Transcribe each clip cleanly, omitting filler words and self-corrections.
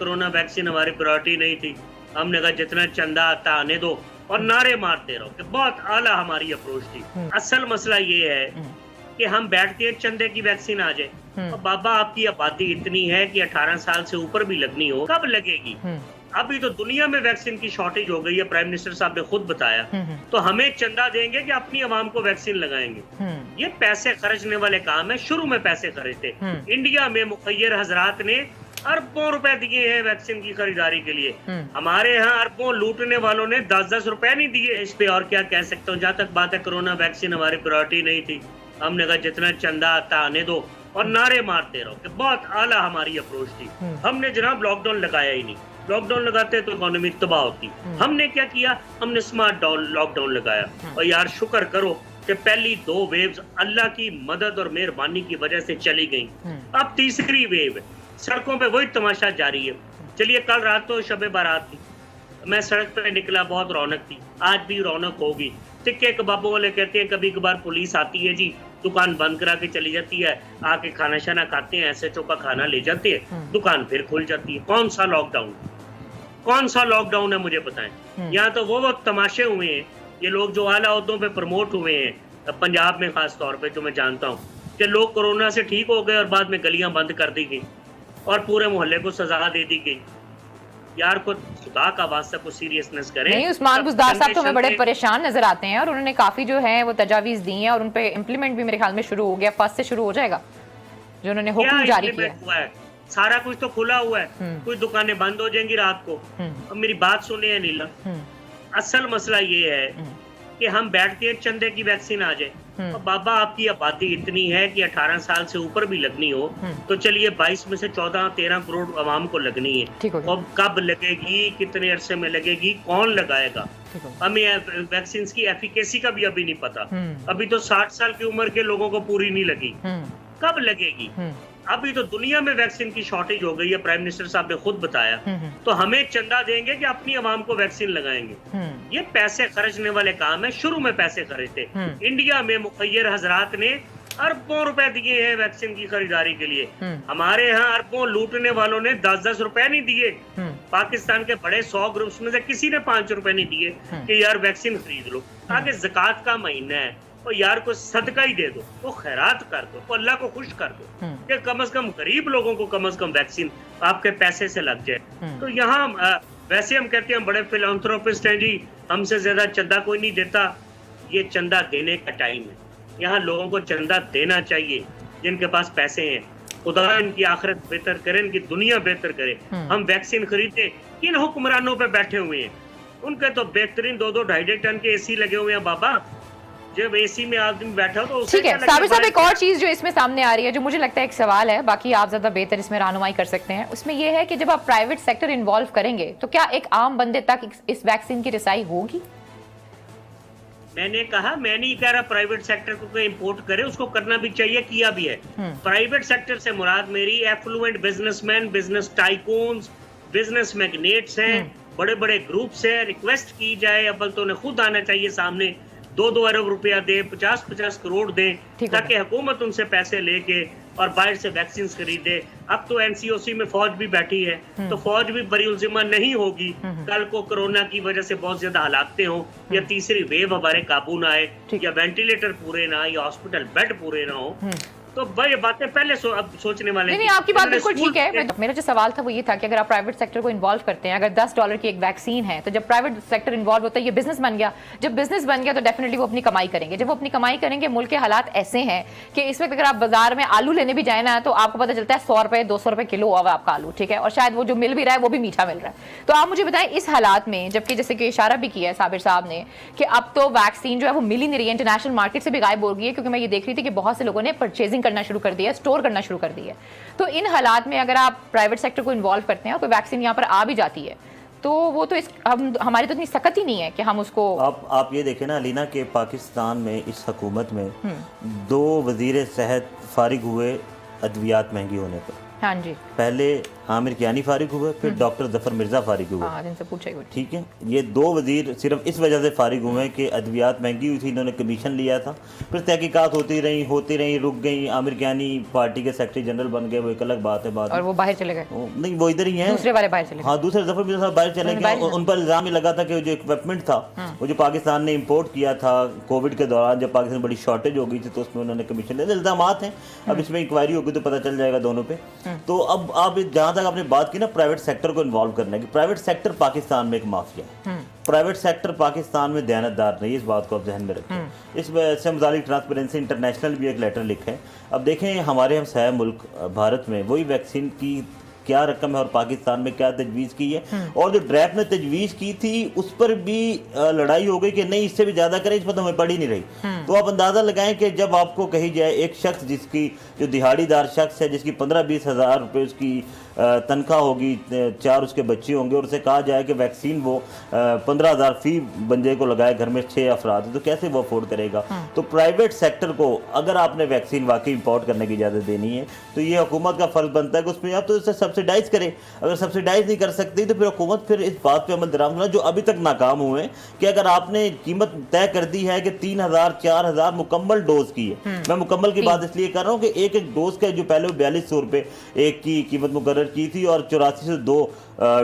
Corona vaccine हमारी priority नहीं थी। हमने कहा जितना चंदा आता आने दो और नारे मारते रहो कि बहुत आला हमारी अप्रोच थी। असल मसला ये है कि हम बैठते हैं चंदे की वैक्सीन आ जाए और बाबा आपकी आबादी इतनी है कि 18 साल से ऊपर भी लगनी हो, कब लगेगी? अभी तो दुनिया में वैक्सीन की शॉर्टेज हो गई है, प्राइम मिनिस्टर साहब ने खुद बताया। तो हमें चंदा देंगे कि अपनी आवाम को वैक्सीन लगाएंगे? ये पैसे खर्चने वाले काम है। शुरू में पैसे खर्चते इंडिया में मुखैर हजरात ने अरबों रुपए दिए हैं वैक्सीन की खरीदारी के लिए। हमारे यहाँ अरबों लूटने वालों ने 10-10 रुपए नहीं दिए। इस पे और क्या कह सकता हूँ। जहाँ तक बात है कोरोना वैक्सीन हमारी प्रायोरिटी नहीं थी। हमने कहा जितना चंदा आता आने दो और नारे मारते रहो कि बहुत आला हमारी अप्रोच थी। हमने जनाब लॉकडाउन लगाया ही नहीं। लॉकडाउन लगाते तो इकोनॉमी तबाह होती। हमने क्या किया, हमने स्मार्ट लॉकडाउन लगाया। और यार शुक्र करो कि पहली 2 वेव्स अल्लाह की मदद और मेहरबानी की वजह से चली गई। अब तीसरी वेव है, सड़कों पे वही तमाशा जारी है। चलिए कल रात तो शब बारात थी, मैं सड़क पे निकला, बहुत रौनक थी। आज भी रौनक होगी। टिक्के कबाबों वाले कहते हैं कभी कभार पुलिस आती है जी, दुकान बंद करा के चली जाती है, आके खाना शाना खाते हैं, SHO का खाना ले जाते हैं, दुकान फिर खुल जाती है। कौन सा लॉकडाउन, कौन सा लॉकडाउन है मुझे बताएं। यहाँ तो वो वक्त तमाशे हुए हैं। ये लोग जो आला ओहदों पे प्रमोट हुए हैं पंजाब में खास तौर पे, जो मैं जानता हूँ कि लोग कोरोना से ठीक हो गए और बाद में गलियां बंद कर दी गई और पूरे मोहल्ले को सजा दे दी गई। यार को खुदा का वास्ता को सीरियसनेस करें। नहीं, उस्मान बुज़दार साहब तो हमें बड़े परेशान नजर आते हैं और उन्होंने काफी जो है वो तजावीज दी हैं और उन पे इम्प्लीमेंट भी मेरे ख्याल में शुरू हो गया। 1 से शुरू हो जाएगा जो उन्होंने हुक्म जारी किया है। सारा कुछ तो खुला हुआ है, कुछ दुकानें बंद हो जाएंगी रात को। अब मेरी बात सुने नीला, असल मसला ये है कि हम बैठते हैं चंदे की वैक्सीन आ जाए और बाबा आपकी आबादी इतनी है कि 18 साल से ऊपर भी लगनी हो, तो चलिए 22 में से 14-13 करोड़ आवाम को लगनी है। अब कब लगेगी, कितने अरसे में लगेगी, कौन लगाएगा? हमें वैक्सीन की एफिकेसी का भी अभी नहीं पता। अभी तो 60 साल की उम्र के लोगों को पूरी नहीं लगी, कब लगेगी? अभी तो दुनिया में वैक्सीन की शॉर्टेज हो गई है, प्राइम मिनिस्टर साहब ने खुद बताया। तो हमें चंदा देंगे कि अपनी आवाम को वैक्सीन लगाएंगे? ये पैसे खर्चने वाले काम है। शुरू में पैसे खर्चते इंडिया में मुखैर हजरात ने अरबों रुपए दिए हैं वैक्सीन की खरीदारी के लिए। हमारे यहाँ अरबों लूटने वालों ने 10-10 रुपए नहीं दिए। पाकिस्तान के बड़े 100 ग्रुप्स में से किसी ने 5 रुपए नहीं दिए कि यार वैक्सीन खरीद लो। आगे ज़कात का महीना है और यार को सदका ही दे दो, वो खैरात कर दो, वो अल्लाह को खुश कर दो कि कम से कम गरीब लोगों को कम से कम वैक्सीन आपके पैसे से लग जाए। तो यहाँ वैसे हम कहते हैं बड़े फिलैंथ्रोपिस्ट हैं जी, हमसे ज्यादा चंदा कोई नहीं देता। ये चंदा देने का टाइम है। यहाँ लोगों को चंदा देना चाहिए जिनके पास पैसे हैं। खुदा इनकी आखिरत बेहतर करे, इनकी दुनिया बेहतर करे। हम वैक्सीन खरीदे, किन हुक्मरानों पे बैठे हुए हैं? उनके तो बेहतरीन 2-2 2.5 टन के AC लगे हुए हैं बाबा। जब AC में आदमी बैठा तो ठीक है। साबिर साहब, एक और चीज जो इसमें सामने आ रही है, जो मुझे लगता है एक सवाल है, बाकी आप ज्यादा बेहतर इसमें रहनुमाई कर सकते हैं, उसमें यह है कि जब आप प्राइवेट सेक्टर इन्वॉल्व करेंगे तो क्या एक आम बंदे तक इस वैक्सीन की रसाई होगी? मैंने कहा, मैं नहीं कह रहा प्राइवेट सेक्टर को इंपोर्ट करे, उसको करना भी चाहिए, किया भी है। प्राइवेट सेक्टर से मुराद मेरी affluent businessman, business tycoons, business magnates हैं, बड़े बड़े ग्रुप्स हैं। रिक्वेस्ट की जाए, अव्वल तो उन्हें खुद आना चाहिए सामने, 2-2 अरब रुपया दे, 50-50 करोड़ दे, ताकि हुकूमत उनसे पैसे लेके और बाहर से वैक्सीन खरीदे। अब तो NCOC में फौज भी बैठी है, तो फौज भी बरी उल्जिमा नहीं होगी। कल को कोरोना की वजह से बहुत ज्यादा हलाकतें हो या तीसरी वेव हमारे काबू ना आए या वेंटिलेटर पूरे ना आए या हॉस्पिटल बेड पूरे ना हो, तो भाई बातें पहले अब सोचने वाले। नहीं, आपकी बात बिल्कुल ठीक है। मेरा जो सवाल था वो ये था कि अगर आप प्राइवेट सेक्टर को इन्वॉल्व करते हैं, अगर $10 की एक वैक्सीन है, तो जब प्राइवेट सेक्टर इन्वॉल्व होता है, ये बिजनेस बन गया। जब बिजनेस बन गया तो डेफिनेटली वो अपनी कमाई करेंगे। जब वो अपनी कमाई करेंगे, मुल्क के हालात ऐसे हैं कि इस वक्त अगर आप बाजार में आलू लेने भी जाए ना, तो आपको पता चलता है 100 रुपए 200 रुपए किलो हुआ है आपका आलू, ठीक है, और शायद वो जो मिल भी रहा है वो भी मीठा मिल रहा है। तो आप मुझे बताएं, इस हालात में, जबकि जैसे कि इशारा भी किया है साबिर साहब ने कि अब तो वैक्सीन जो है वो मिल ही नहीं रही है, इंटरनेशनल मार्केट से भी गायब हो गई है, क्योंकि मैं ये देख रही थी कि बहुत से लोगों ने परचेजिंग करना शुरू कर दिया, स्टोर करना शुरू कर दी है। तो इन हालात में अगर आप प्राइवेट सेक्टर को इन्वॉल्व करते हैं और कोई वैक्सीन यहाँ पर आ भी जाती है, तो वो तो हमारी तो इतनी सख्त ही नहीं है कि हम उसको। आप ये देखें ना अलीना, के पाकिस्तान में इस हुकूमत में 2 वजीर सेहत फारिग हुए अद्वियात महंगी होने पर। हाँ जी। पहले आमिर कियानी फारिग हुए, फिर डॉक्टर जफर मिर्जा फारिग हुए। जिनसे पूछा ही हुआ। ठीक है, ये 2 वजीर सिर्फ इस वजह से फारिग हुए कि अद्वियात महंगी हुई थी, इन्होंने कमीशन लिया था, फिर तहकीकात होती रही, रुक गई। आमिर कियानी पार्टी के सेक्रेटरी जनरल बन गए, वो एक अलग बात है। और वो बाहर चले गए? नहीं, वो इधर ही हैं, दूसरे वाले बाहर चले। हाँ, दूसरे जफर मिर्जा साहब बाहर चले गए। उन पर इल्जाम ही लगा था कि जो इक्विपमेंट था वो जो पाकिस्तान ने इम्पोर्ट किया था कोविड के दौरान, जब पाकिस्तान में बड़ी शॉर्टेज हो गई थी, तो उसमें उन्होंने कमीशन लिया। इल्जामात हैं, अब इसमें इंक्वायरी होगी तो पता चल जाएगा दोनों पे। तो अब आप जहाँ तक आपने बात की ना प्राइवेट सेक्टर को इन्वॉल्व करने की, प्राइवेट सेक्टर पाकिस्तान में एक माफिया है। प्राइवेट सेक्टर पाकिस्तान में दयानतदार नहीं, इस बात को आप जहन में रखें। इस वजह से मुतालिक ट्रांसपेरेंसी इंटरनेशनल भी एक लेटर लिखा है। अब देखें हमारे हमसाया मुल्क भारत में वही वैक्सीन की क्या रकम है और पाकिस्तान में क्या तजवीज़ की है, और जो ड्रैप ने तजवीज़ की थी उस पर भी लड़ाई हो गई कि नहीं इससे भी ज़्यादा करें, इस पर तो हमें पड़ी नहीं रही। तो आप अंदाज़ा लगाएं कि जब आपको कही जाए एक शख्स जिसकी जो दिहाड़ीदार शख्स है, जिसकी 15-20 हज़ार रुपये उसकी तनख्वाह होगी, 4 उसके बच्चे होंगे, और उसे कहा जाए कि वैक्सीन वो 15,000 फी बंदे को लगाए, घर में 6 अफराद है, तो कैसे वो अफोर्ड करेगा। तो प्राइवेट सेक्टर को अगर आपने वैक्सीन वाकई इंपोर्ट करने की इजाज़त देनी है तो ये हुकूमत का फ़र्ज़ बनता है कि उसमें आप तो इसे सब्सिडाइज करें। अगर सब्सिडाइज नहीं कर सकती तो फिर हुकूमत फिर इस बात पर अमल दरामद करना, जो अभी तक नाकाम हुए हैं, कि अगर आपने कीमत तय कर दी है कि 3,000 4,000 मुकम्मल डोज की है, मैं मुकम्मल की बात इसलिए कर रहा हूँ कि एक डोज का जो पहले 4200 रुपये एक की कीमत मुकर्रर की थी और 84 से 2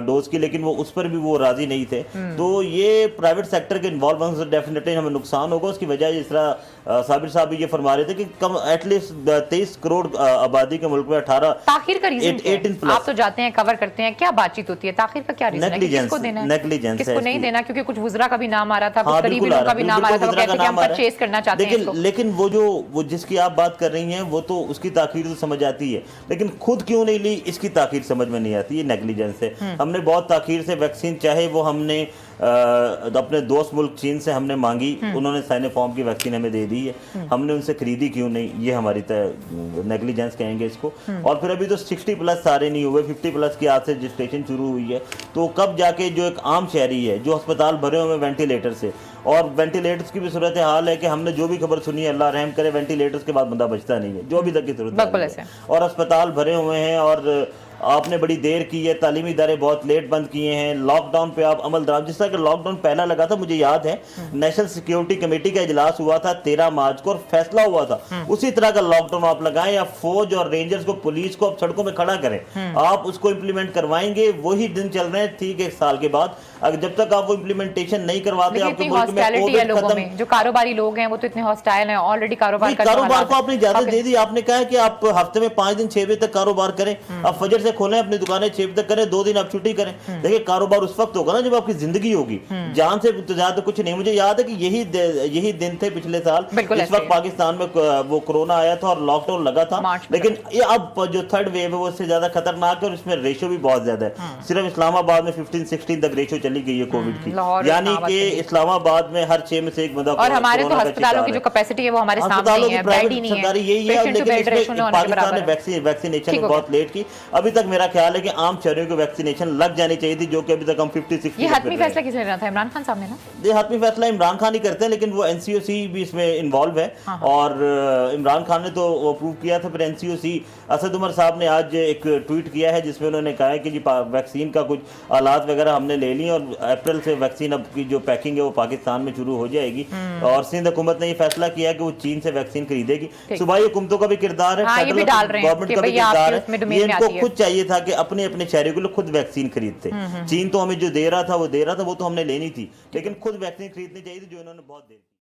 डोज की, लेकिन वो उस पर भी वो राजी नहीं थे। तो ये प्राइवेट सेक्टर के इन्वॉल्व होने से डेफिनेटली हमें नुकसान होगा। उसकी वजह जिस तरह साबिर साहब भी ये फरमा रहे थे कि कम एटलीस्ट 23 करोड़ आबादी के मुल्क में 18 ताखिर का रीजन 18 प्लस आप तो जाते हैं, कवर करते हैं, क्या बातचीत होती है? ताखिर का क्या रीजन है? किसको देना है, नेग्लिजेंस किसको नहीं देना? क्योंकि कुछ वुज़रा का भी नाम आ रहा था, कुछ करीबी लोगों का भी नाम आ रहा था, वो कहते हैं कि हम परचेज करना चाहते हैं। लेकिन वो जिसकी आप बात कर रही हैं वो तो उसकी ताखीर तो समझ आती है, लेकिन खुद क्यों नहीं ली इसकी ताखीर समझ में नहीं आती। ये नेग्लिजेंस है। हमने बहुत ताखीर से वैक्सीन, चाहे वो हमने अपने दोस्त मुल्क चीन से हमने मांगी, उन्होंने साइनोफार्म की वैक्सीन हमें दे दी है, हमने उनसे खरीदी क्यों नहीं, ये हमारी नेग्लिजेंस कहेंगे इसको। और फिर अभी तो 60 प्लस सारे नहीं हुए, 50 प्लस की आज से रजिस्ट्रेशन शुरू हुई है, तो कब जाके जो एक आम शहरी है जो अस्पताल भरे हुए वेंटिलेटर से, और वेंटिलेटर्स की भी सूरत हाल है कि हमने जो भी खबर सुनी है, अल्लाह रहम करे, वेंटिलेटर्स के बाद बंदा बचता नहीं है, जो अभी तक की सूरत है, और अस्पताल भरे हुए हैं, और आपने बड़ी देर की है, तालीमी इदारे बहुत लेट बंद किए हैं, लॉकडाउन पे आप अमल दरामद, जिस तरह का लॉकडाउन पहला लगा था, मुझे याद है नेशनल सिक्योरिटी कमेटी का इजलास हुआ था 13 मार्च को और फैसला हुआ था उसी तरह का लॉकडाउन आप लगाएं, या फौज और रेंजर्स को, पुलिस को आप सड़कों में खड़ा करें, आप उसको इम्प्लीमेंट करवाएंगे। वही दिन चल रहे हैं ठीक 1 साल के बाद, अगर जब तक आप वो इम्प्लीमेंटेशन नहीं करवाते, आपके मुल्क में कोविड खत्म, जो कारोबारी लोग हैं वो तो इतने हॉस्टाइल हैं, ऑलरेडी कारोबार को आपने इजाजत दे दी, आपने कहा कि आप हफ्ते में 5 दिन 6 बजे तक कारोबार करें, आप फजर से खोलें अपनी दुकानें 6 बजे तक करें, 2 दिन आप छुट्टी करें। देखिए कारोबार उस वक्त होगा ना जब आपकी जिंदगी होगी, जान से तो ज्यादा कुछ नहीं। मुझे याद है कि यही दिन थे पिछले साल, इस वक्त पाकिस्तान में वो कोरोना आया था और लॉकडाउन लगा था, लेकिन ये अब जो थर्ड वेव है वो उससे ज्यादा खतरनाक है और इसमें रेशो भी बहुत ज्यादा है। सिर्फ इस्लामाबाद में 15-16 तक रेशो चली गई है कोविड की, यानी कि इस्लामाबाद में हर 6 में से 1 बंदा, और हमारे तो अस्पतालों की जो कैपेसिटी है वो हमारे सामने ही है, बेड ही नहीं है, यही है। लेकिन पाकिस्तान ने वैक्सीनेशन बहुत लेट की, अभी तक मेरा ख्याल है कि आम शहरियों को वैक्सीनेशन लग जानी चाहिए थी, जो कि अभी तक हम 50-60। ये हतमी फैसला किसने लेना था? इमरान खान साहब ने ना? ये हतमी फैसला इमरान खान ही करते हैं, लेकिन वो एनसीओसी भी इसमें इन्वॉल्व है, और इमरान खान ने तो अप्रूव किया था, फिर एनसीओसी असद उमर साहब ने आज एक ट्वीट किया है जिसमें उन्होंने कहा है कि जी वैक्सीन का कुछ आलात वगैरह हमने ले ली और अप्रैल से वैक्सीन अब की जो पैकिंग है वो पाकिस्तान में शुरू हो जाएगी, और सिंध हुकूमत ने ये फैसला किया कि वो चीन से वैक्सीन खरीदेगी। सूबाई हुकूमतों का भी किरदार है, गवर्नमेंट का भी किरदार है, ये इनको खुद चाहिए था कि अपने अपने शहरियों के लिए खुद वैक्सीन खरीदते। चीन तो हमें जो दे रहा था वो तो हमने लेनी थी, लेकिन खुद वैक्सीन खरीदनी चाहिए थी, जो इन्होंने बहुत देर